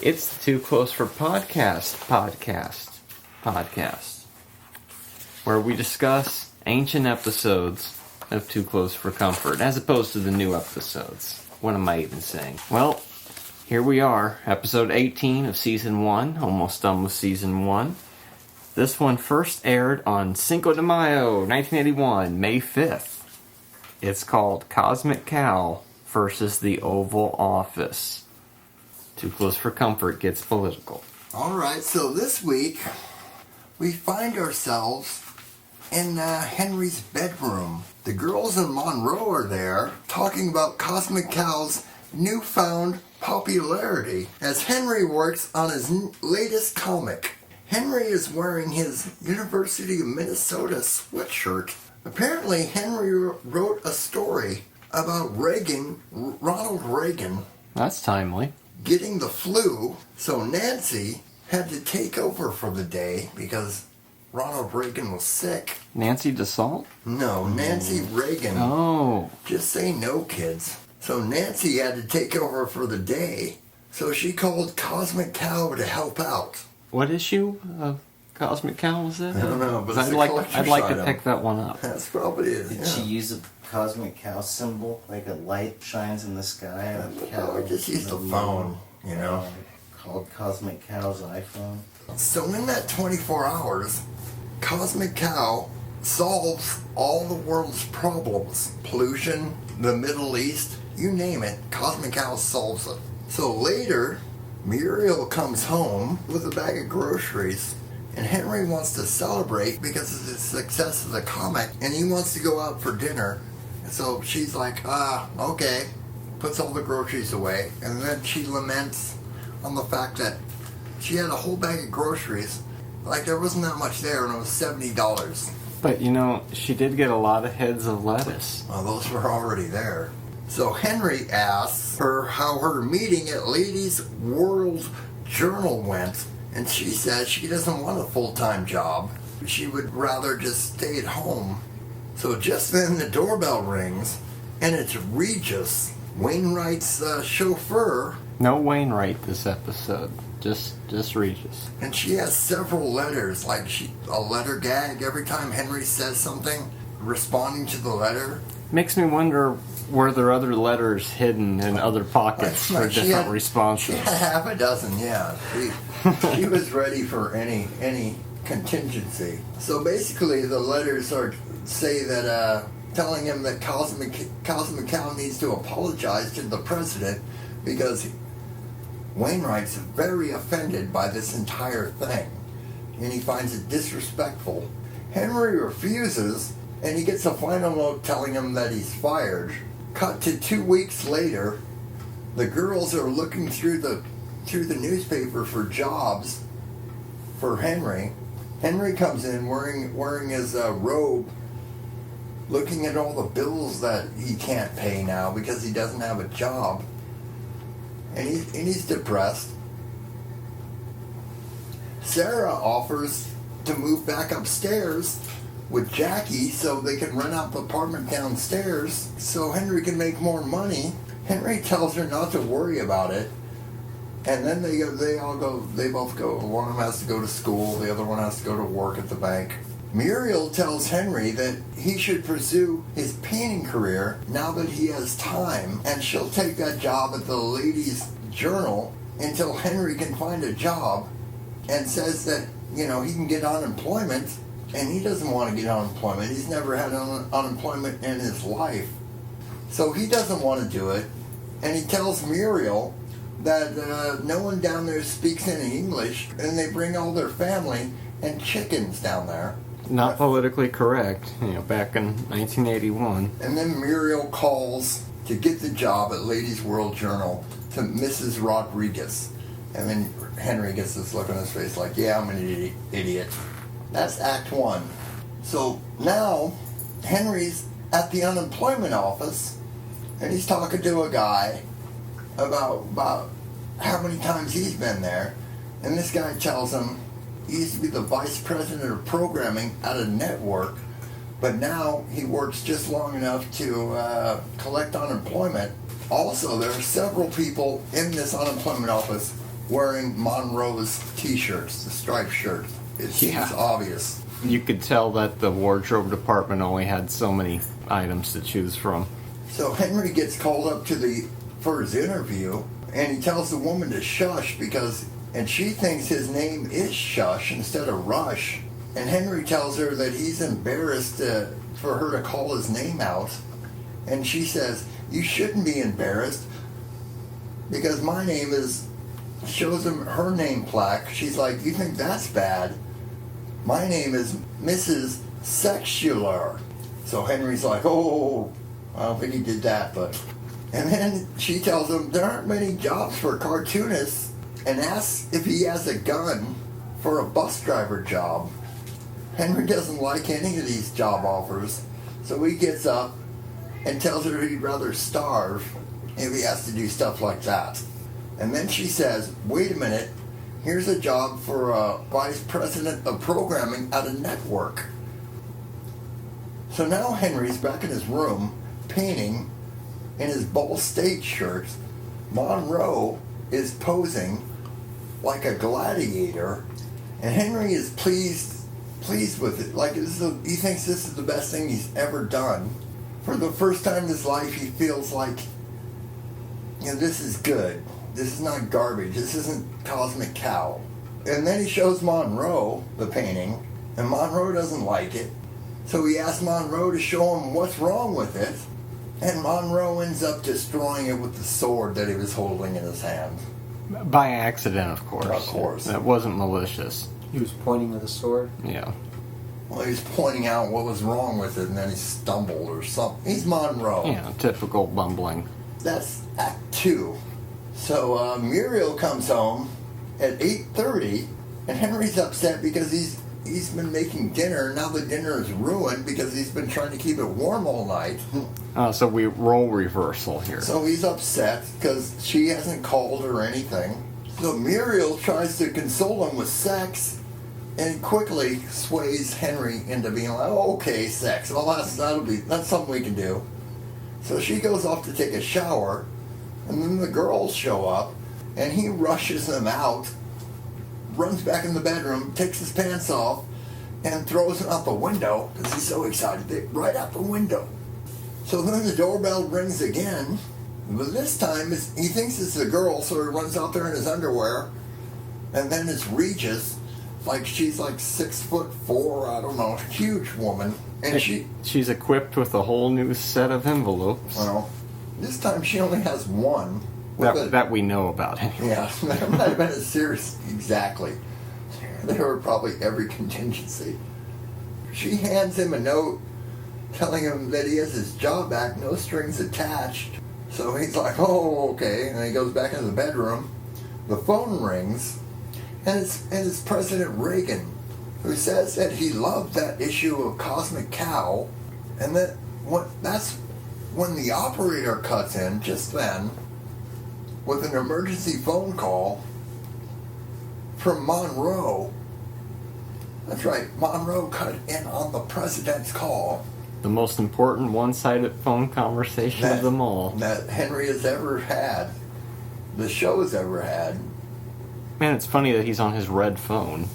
It's Too Close for podcast, where we discuss ancient episodes of Too Close for Comfort, as opposed to the new episodes. What am I even saying? Well, here we are, episode 18 of season 1, almost done with season 1. This one first aired on Cinco de Mayo, 1981, May 5th. It's called Cosmic Cow versus the Oval Office. Too Close for Comfort gets political. Alright, so this week we find ourselves in Henry's bedroom. The girls in Monroe are there talking about Cosmic Cow's newfound popularity as Henry works on his latest comic. Henry is wearing his University of Minnesota sweatshirt. Apparently, Henry wrote a story about Ronald Reagan. That's timely. Getting the flu, so Nancy had to take over for the day because Ronald Reagan was sick. Nancy DeSalt? No, Nancy Reagan. Oh. Just say no, kids. So Nancy had to take over for the day, so she called Cosmic Cow to help out. What issue of Cosmic Cow was that? I don't know, but I'd like to pick that one up. That's probably it. Did she use a Cosmic Cow symbol, like a light shines in the sky? And a cow, I just used the phone, you know. Called Cosmic Cow's iPhone. So in that 24 hours, Cosmic Cow solves all the world's problems. Pollution, the Middle East, you name it, Cosmic Cow solves it. So later, Muriel comes home with a bag of groceries, and Henry wants to celebrate because of the success of the comic, and he wants to go out for dinner. And so she's like, okay, puts all the groceries away, and then she laments on the fact that she had a whole bag of groceries, like there wasn't that much there, and it was $70. But, you know, she did get a lot of heads of lettuce. Well, those were already there. So Henry asks her how her meeting at Ladies' World Journal went, and she says she doesn't want a full-time job. She would rather just stay at home. So just then the doorbell rings, and it's Regis, Wainwright's chauffeur. No Wainwright this episode. Just Regis. And she has several letters, like a letter gag every time Henry says something, responding to the letter. Makes me wonder, were there other letters hidden in other pockets for different responses? She had half a dozen, yeah. She was ready for any contingency. So basically the letters say that telling him that Cosmic Cow needs to apologize to the president because Wainwright's very offended by this entire thing, and he finds it disrespectful. Henry refuses, and he gets a final note telling him that he's fired. Cut to 2 weeks later, the girls are looking through the newspaper for jobs for Henry. Henry comes in wearing his robe, looking at all the bills that he can't pay now because he doesn't have a job. And he's depressed. Sarah offers to move back upstairs with Jackie so they can rent out the apartment downstairs so Henry can make more money. Henry tells her not to worry about it. And then they both go. One of them has to go to school, the other one has to go to work at the bank. Muriel tells Henry that he should pursue his painting career now that he has time, and she'll take that job at the Ladies' Journal until Henry can find a job, and says that, you know, he can get unemployment, and he doesn't want to get unemployment. He's never had unemployment in his life. So he doesn't want to do it, and he tells Muriel that no one down there speaks any English, and they bring all their family and chickens down there. Not politically correct, back in 1981. And then Muriel calls to get the job at Ladies' World Journal to Mrs. Rodriguez. And then Henry gets this look on his face like, yeah, I'm an idiot. That's Act 1. So now Henry's at the unemployment office, and he's talking to a guy about how many times he's been there. And this guy tells him he used to be the vice president of programming at a network, but now he works just long enough to collect unemployment. Also, there are several people in this unemployment office wearing Monroe's t-shirts, the striped shirt. It's obvious. You could tell that the wardrobe department only had so many items to choose from. So Henry gets called up for his interview, and he tells the woman to shush and she thinks his name is Shush instead of Rush. And Henry tells her that he's embarrassed for her to call his name out. And she says, "You shouldn't be embarrassed because my name is," shows him her name plaque. She's like, "You think that's bad? My name is Mrs. Sexular." So Henry's like, "Oh, I don't think he did that, but..." And then she tells him there aren't many jobs for cartoonists and asks if he has a gun for a bus driver job. Henry doesn't like any of these job offers, so he gets up and tells her he'd rather starve if he has to do stuff like that. And then she says, "Wait a minute, here's a job for a vice president of programming at a network." So now Henry's back in his room, painting, in his Ball State shirt. Monroe is posing like a gladiator, and Henry is pleased with it. Like, he thinks this is the best thing he's ever done. For the first time in his life, he feels like, this is good. This is not garbage. This isn't Cosmic Cow. And then he shows Monroe the painting, and Monroe doesn't like it. So he asks Monroe to show him what's wrong with it, and Monroe ends up destroying it with the sword that he was holding in his hand. By accident, of course. Of course. That wasn't malicious. He was pointing with a sword? Yeah. Well, he was pointing out what was wrong with it, and then he stumbled or something. He's Monroe. Yeah, typical bumbling. That's Act 2. So Muriel comes home at 8:30, and Henry's upset because he's been making dinner. Now the dinner is ruined because he's been trying to keep it warm all night. So we role reversal here. So he's upset because she hasn't called or anything. So Muriel tries to console him with sex, and quickly sways Henry into being like, "Oh, okay, sex. Well, that's something we can do." So she goes off to take a shower, and then the girls show up, and he rushes them out, runs back in the bedroom, takes his pants off, and throws them out the window because he's so excited. Right out the window. So then the doorbell rings again, but this time he thinks it's a girl, so he runs out there in his underwear, and then it's Regis. Like, she's like 6'4", I don't know, huge woman, and she's equipped with a whole new set of envelopes. Well, this time she only has one. That we know about anyway. Yeah, there might have been a series, exactly. There were probably every contingency. She hands him a note telling him that he has his job back, no strings attached. So he's like, "Oh, okay," and he goes back into the bedroom. The phone rings, and it's President Reagan, who says that he loved that issue of Cosmic Cow, and that's when the operator cuts in just then with an emergency phone call from Monroe. That's right, Monroe cut in on the president's call. The most important one-sided phone conversation of them all. That Henry has ever had. The show has ever had. Man, it's funny that he's on his red phone.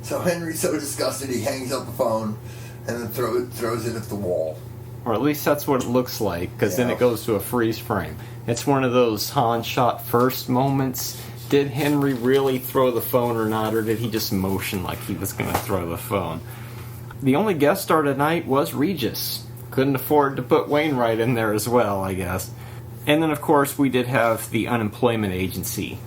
So Henry's so disgusted he hangs up the phone and then throws it at the wall. Or at least that's what it looks like, because then Yeah. it goes to a freeze frame. It's one of those Han shot first moments. Did Henry really throw the phone or not, or did he just motion like he was going to throw the phone? The only guest star tonight was Regis. Couldn't afford to put Wainwright in there as well, I guess. And then, of course, we did have the unemployment agency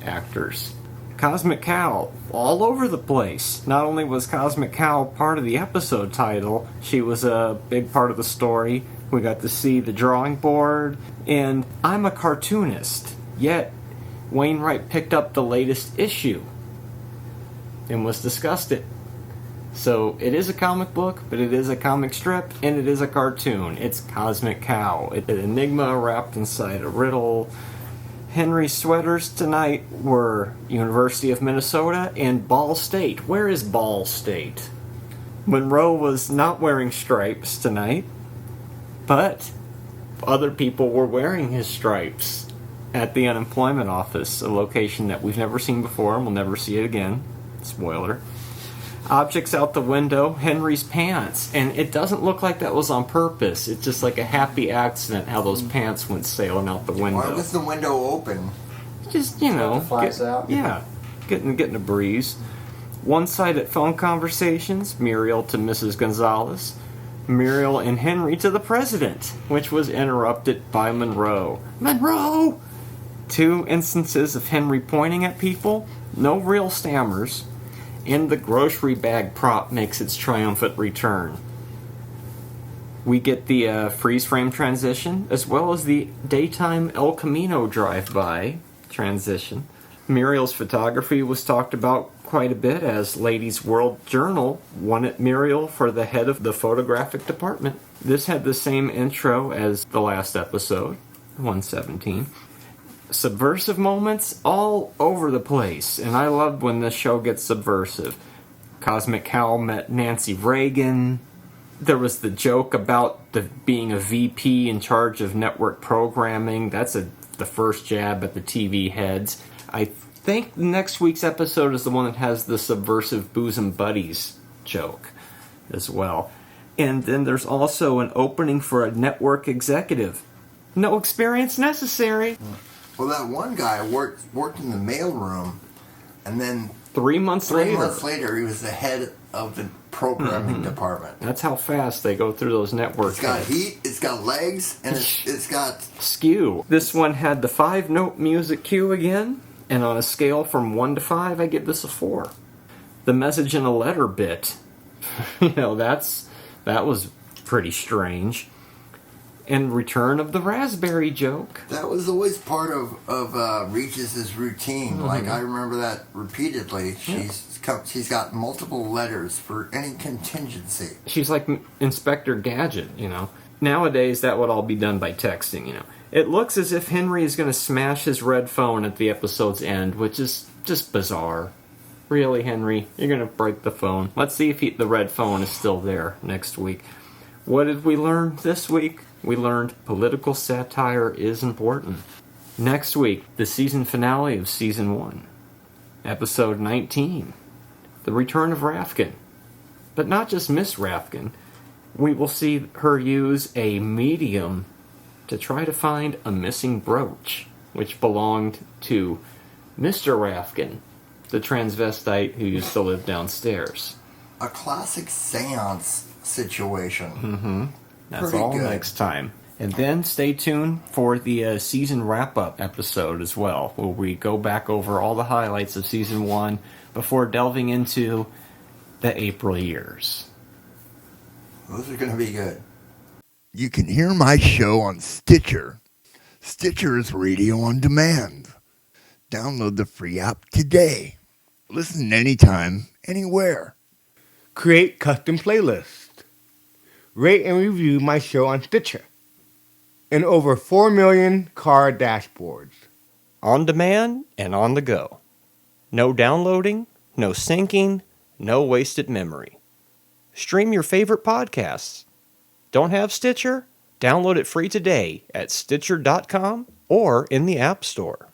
actors. Cosmic Cow, all over the place. Not only was Cosmic Cow part of the episode title, she was a big part of the story. We got to see the drawing board, and I'm a cartoonist. Yet, Wainwright picked up the latest issue and was discussed it. So, it is a comic book, but it is a comic strip, and it is a cartoon. It's Cosmic Cow. It's an enigma wrapped inside a riddle. Henry's sweaters tonight were University of Minnesota and Ball State. Where is Ball State? Monroe was not wearing stripes tonight, but other people were wearing his stripes. at the unemployment office, a location that we've never seen before and we'll never see it again. Spoiler. Objects out the window, Henry's pants, and it doesn't look like that was on purpose. It's just like a happy accident how those pants went sailing out the window. Why was the window open? Just, you know, flies out. Yeah, getting a breeze. One-sided phone conversations, Muriel to Mrs. Gonzalez, Muriel and Henry to the president, which was interrupted by Monroe. Monroe! 2 instances of Henry pointing at people, no real stammers, and the grocery bag prop makes its triumphant return. We get the freeze frame transition, as well as the daytime El Camino drive-by transition. Muriel's photography was talked about quite a bit, as Ladies' World Journal wanted Muriel for the head of the photographic department. This had the same intro as the last episode, 117. Subversive moments all over the place, and I love when this show gets subversive. Cosmic Cow met Nancy Reagan. There was the joke about being a VP in charge of network programming. That's the first jab at the TV heads. I think next week's episode is the one that has the subversive bosom buddies joke as well. And then there's also an opening for a network executive. No experience necessary. Well, that one guy worked in the mailroom, and then 3 months three later. months later, he was the head of the programming department. That's how fast they go through those networks. It's got heat, it's got legs, and it's got... Skew. This one had the 5-note music cue again, and on a scale from 1 to 5, I give this a 4. The message in a letter bit, that was pretty strange. And return of the raspberry joke. That was always part of Regis' routine. Like, I remember that repeatedly. She's got multiple letters for any contingency. She's like Inspector Gadget, Nowadays, that would all be done by texting, It looks as if Henry is going to smash his red phone at the episode's end, which is just bizarre. Really, Henry? You're going to break the phone. Let's see if the red phone is still there next week. What did we learn this week? We learned political satire is important. Next week, the season finale of Season 1. Episode 19. The return of Rafkin. But not just Miss Rafkin. We will see her use a medium to try to find a missing brooch, which belonged to Mr. Rafkin, the transvestite who used to live downstairs. A classic seance situation. That's Pretty all good. next time. And then stay tuned for the season wrap-up episode as well, where we go back over all the highlights of Season 1 before delving into the April years. Those are going to be good. You can hear my show on Stitcher. Stitcher is radio on demand. Download the free app today. Listen anytime, anywhere. Create custom playlists. Rate and review my show on Stitcher. And over 4 million car dashboards. On demand and on the go. No downloading, no syncing, no wasted memory. Stream your favorite podcasts. Don't have Stitcher? Download it free today at Stitcher.com or in the App Store.